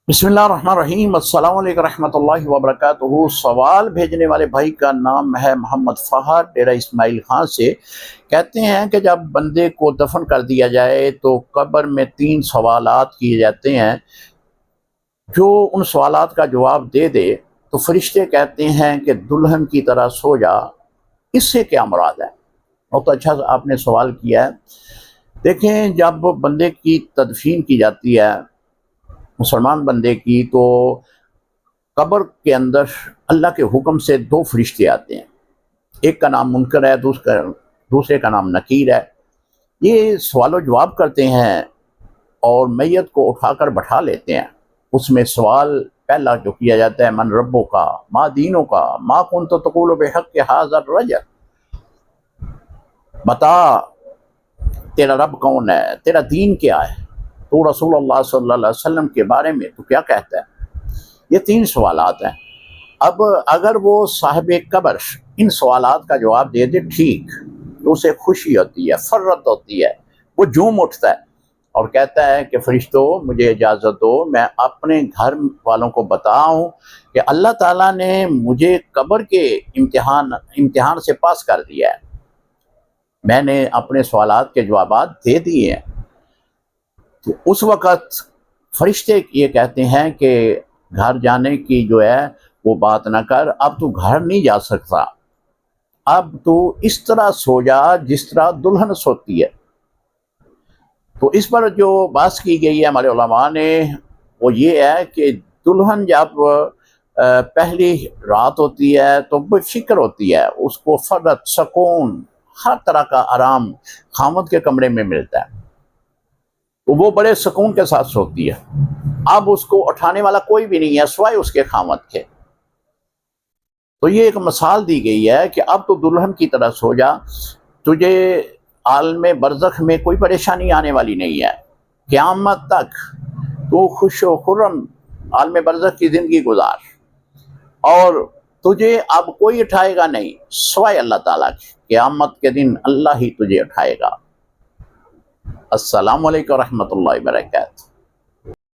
बिस्मिल्लाहिर्रहमानिर्रहीम। अस्सलाम वालेकुम रहमतुल्लाहि व बरकातुहू। सवाल भेजने वाले भाई का नाम है मोहम्मद फ़हद, डेरा इस्माइल खां से। कहते हैं कि जब बंदे को दफन कर दिया जाए तो कब्र में 3 सवालात किए जाते हैं। जो उन सवालात का जवाब दे दे तो फरिश्ते कहते हैं कि दुल्हन की तरह सो जा। इससे क्या मुराद है? बहुत अच्छा आपने सवाल किया है। देखें, जब बंदे की तदफीन की जाती है, मुसलमान बंदे की, तो कब्र के अंदर अल्लाह के हुक्म से 2 फरिश्ते आते हैं। एक का नाम मुनकर है, दूसरे का नाम नकीर है। ये सवाल जवाब करते हैं और मैयत को उठाकर बैठा लेते हैं। उसमें सवाल पहला जो किया जाता है, मन रब्बो का, माँ दीनों का, माँ कुन तो तकूल बेहक के हाजर रजल, बता तेरा रब कौन है, तेरा दीन क्या है, तो रसूलुल्लाह सल्लल्लाहु अलैहि वसल्लम के बारे में तो क्या कहता है। ये 3 सवालात हैं। अब अगर वो साहिब कब्र इन सवालात का जवाब दे दे ठीक, तो उसे खुशी होती है, फर्रत होती है, वो झूम उठता है और कहता है कि फरिश्तों मुझे इजाज़त दो, मैं अपने घर वालों को बताऊं कि अल्लाह ताला ने मुझे कब्र के इम्तिहान से पास कर दिया है, मैंने अपने सवालात के जवाबात दे दिए हैं। तो उस वक़्त फरिश्ते ये कहते हैं कि घर जाने की जो है वो बात ना कर, अब तू घर नहीं जा सकता, अब तू इस तरह सो जा जिस तरह दुल्हन सोती है। तो इस पर जो बात की गई है हमारे उलमा ने, वो ये है कि दुल्हन जब पहली रात होती है तो बेफिक्र होती है, उसको फरत, सुकून, हर तरह का आराम खामद के कमरे में मिलता है, तो वो बड़े सुकून के साथ सोती है। अब उसको उठाने वाला कोई भी नहीं है सिवाय उसके खामद के। तो ये एक मिसाल दी गई है कि अब तो दुल्हन की तरह सो जा, तुझे आलम बरज़ख में कोई परेशानी आने वाली नहीं है, क़यामत तक तू खुश व खुर्रम आलम बरज़ख की ज़िंदगी गुजार, और तुझे अब कोई उठाएगा नहीं सिवाय अल्लाह ताला के। क़यामत के दिन अल्लाह ही तुझे उठाएगा। अस्सलामु अलैकुम रहमतुल्लाहि व बरकातुहू।